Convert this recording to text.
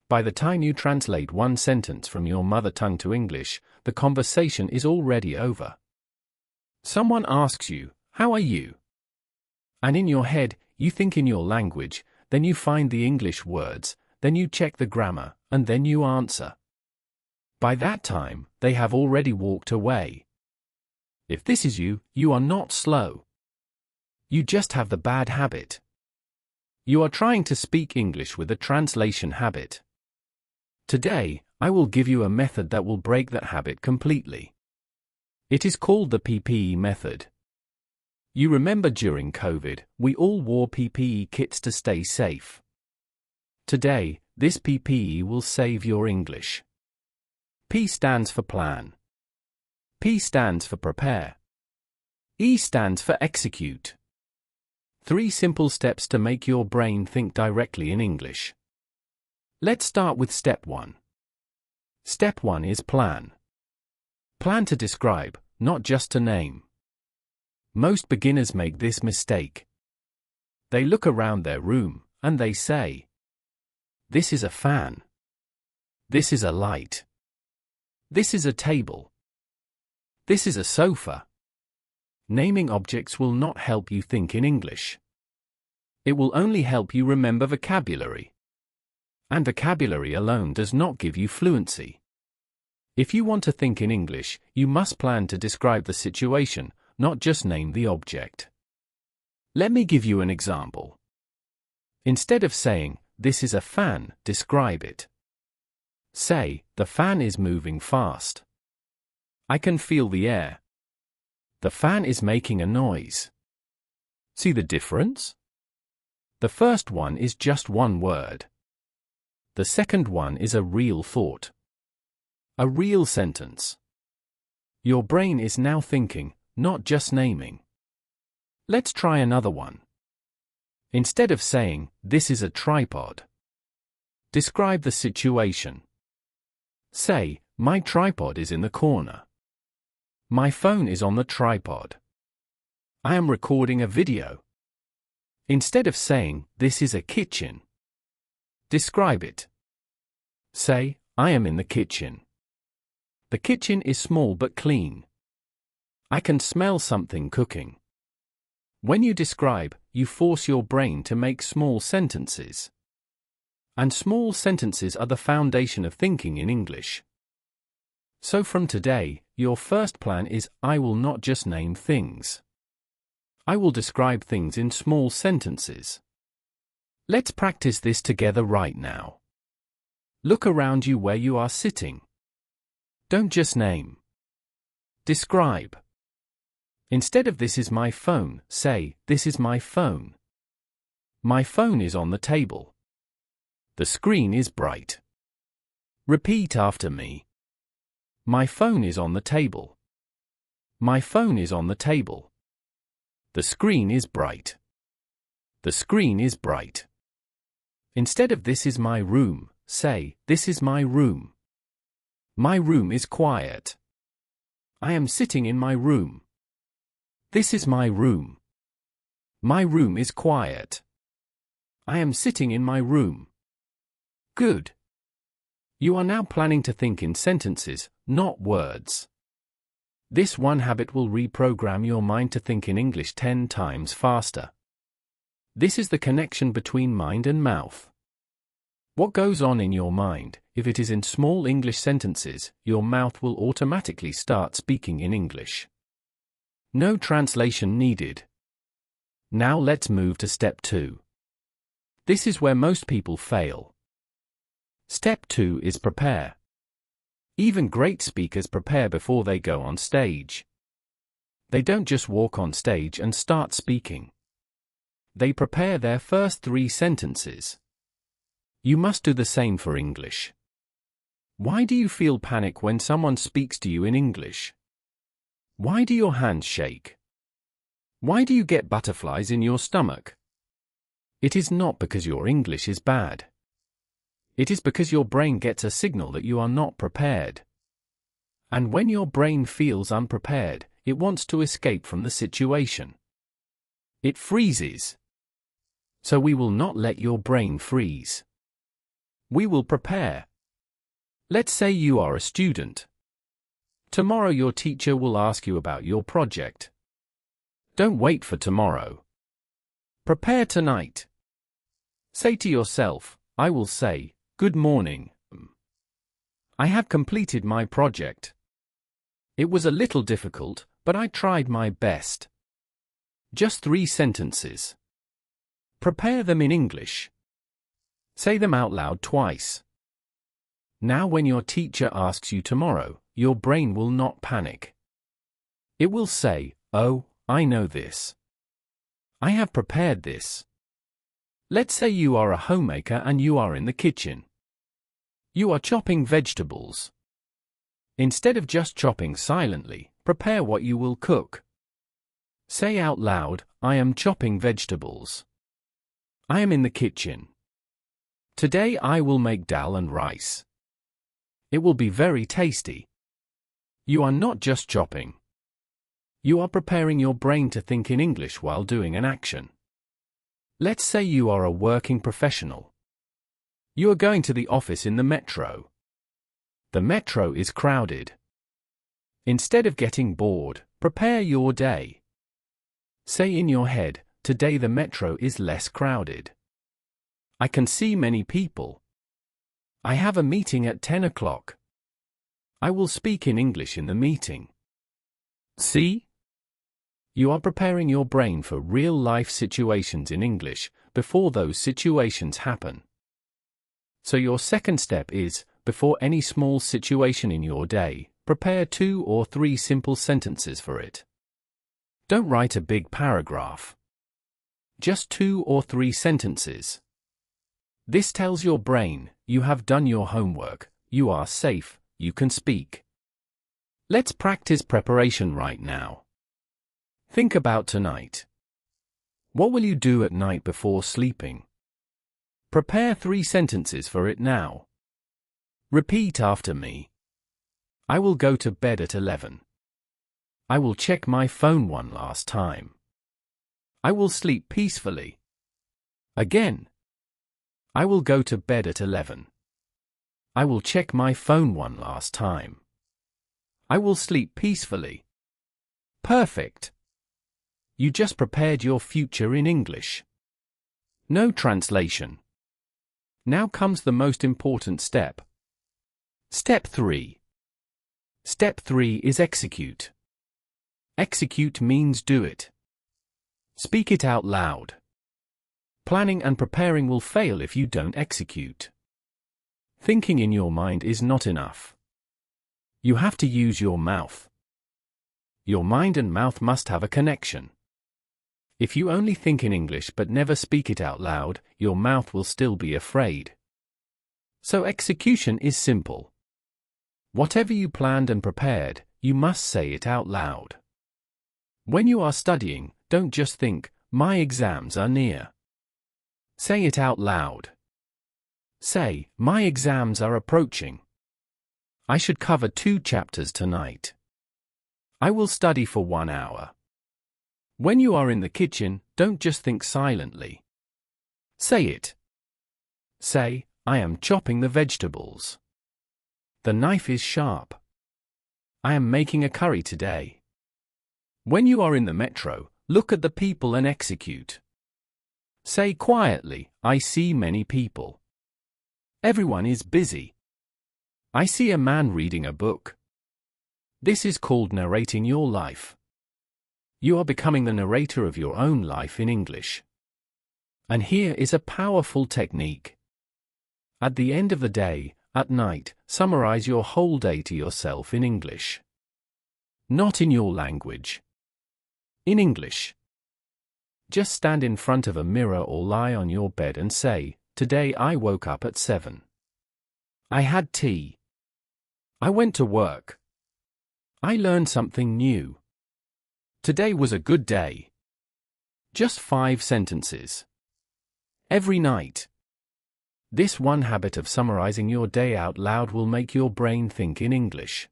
By the time you translate one sentence from your mother tongue to English, the conversation is already over. Someone asks you, "How are you?" And in your head, you think in your language, then you find the English words, then you check the grammar, and then you answer. By that time, they have already walked away. If this is you, you are not slow. You just have the bad habit. You are trying to speak English with a translation habit. Today, I will give you a method that will break that habit completely. It is called the PPE method. You remember during COVID, we all wore PPE kits to stay safe. Today, this PPE will save your English. P stands for plan. P stands for prepare. E stands for execute. 3 simple steps to make your brain think directly in English. Let's start with step 1. Step 1 is plan. Plan to describe, not just to name. Most beginners make this mistake. They look around their room, and they say, "This is a fan. This is a light. This is a table. This is a sofa." Naming objects will not help you think in English. It will only help you remember vocabulary. And vocabulary alone does not give you fluency. If you want to think in English, you must plan to describe the situation, not just name the object. Let me give you an example. Instead of saying, "This is a fan," describe it. Say, "The fan is moving fast. I can feel the air. The fan is making a noise." See the difference? The first one is just one word. The second one is a real thought. A real sentence. Your brain is now thinking, not just naming. Let's try another one. Instead of saying, "This is a tripod," describe the situation. Say, "My tripod is in the corner. My phone is on the tripod. I am recording a video." Instead of saying, "This is a kitchen," describe it. Say, "I am in the kitchen. The kitchen is small but clean. I can smell something cooking." When you describe, you force your brain to make small sentences. And small sentences are the foundation of thinking in English. So from today, your first plan is, I will not just name things. I will describe things in small sentences. Let's practice this together right now. Look around you where you are sitting. Don't just name. Describe. Instead of "This is my phone," say, "This is my phone. My phone is on the table. The screen is bright." Repeat after me. My phone is on the table. My phone is on the table. The screen is bright. The screen is bright. Instead of "This is my room," say, "This is my room. My room is quiet. I am sitting in my room. This is my room. My room is quiet. I am sitting in my room." Good. You are now planning to think in sentences, not words. This one habit will reprogram your mind to think in English 10 times faster. This is the connection between mind and mouth. What goes on in your mind, if it is in small English sentences, your mouth will automatically start speaking in English. No translation needed. Now let's move to step 2. This is where most people fail. Step 2 is prepare. Even great speakers prepare before they go on stage. They don't just walk on stage and start speaking. They prepare their first 3 sentences. You must do the same for English. Why do you feel panic when someone speaks to you in English? Why do your hands shake? Why do you get butterflies in your stomach? It is not because your English is bad. It is because your brain gets a signal that you are not prepared. And when your brain feels unprepared, it wants to escape from the situation. It freezes. So we will not let your brain freeze. We will prepare. Let's say you are a student. Tomorrow your teacher will ask you about your project. Don't wait for tomorrow. Prepare tonight. Say to yourself, I will say, good morning. I have completed my project. It was a little difficult, but I tried my best. Just 3 sentences. Prepare them in English. Say them out loud twice. Now when your teacher asks you tomorrow, your brain will not panic. It will say, oh, I know this. I have prepared this. Let's say you are a homemaker and you are in the kitchen. You are chopping vegetables. Instead of just chopping silently, prepare what you will cook. Say out loud, I am chopping vegetables. I am in the kitchen. Today I will make dal and rice. It will be very tasty. You are not just chopping. You are preparing your brain to think in English while doing an action. Let's say you are a working professional. You are going to the office in the metro. The metro is crowded. Instead of getting bored, prepare your day. Say in your head, today the metro is less crowded. I can see many people. I have a meeting at 10 o'clock. I will speak in English in the meeting. See? You are preparing your brain for real-life situations in English before those situations happen. So your second step is, before any small situation in your day, prepare 2 or 3 simple sentences for it. Don't write a big paragraph. Just 2 or 3 sentences. This tells your brain, you have done your homework, you are safe, you can speak. Let's practice preparation right now. Think about tonight. What will you do at night before sleeping? Prepare 3 sentences for it now. Repeat after me. I will go to bed at 11. I will check my phone one last time. I will sleep peacefully. Again. I will go to bed at 11. I will check my phone one last time. I will sleep peacefully. Perfect. You just prepared your future in English. No translation. Now comes the most important step. Step 3. Step 3 is execute. Execute means do it. Speak it out loud. Planning and preparing will fail if you don't execute. Thinking in your mind is not enough. You have to use your mouth. Your mind and mouth must have a connection. If you only think in English but never speak it out loud, your mouth will still be afraid. So execution is simple. Whatever you planned and prepared, you must say it out loud. When you are studying, don't just think, my exams are near. Say it out loud. Say, my exams are approaching. I should cover 2 chapters tonight. I will study for 1 hour. When you are in the kitchen, don't just think silently. Say it. Say, I am chopping the vegetables. The knife is sharp. I am making a curry today. When you are in the metro, look at the people and execute. Say quietly, I see many people. Everyone is busy. I see a man reading a book. This is called narrating your life. You are becoming the narrator of your own life in English. And here is a powerful technique. At the end of the day, at night, summarize your whole day to yourself in English. Not in your language. In English. Just stand in front of a mirror or lie on your bed and say, today I woke up at 7. I had tea. I went to work. I learned something new. Today was a good day. Just 5 sentences. Every night. This one habit of summarizing your day out loud will make your brain think in English.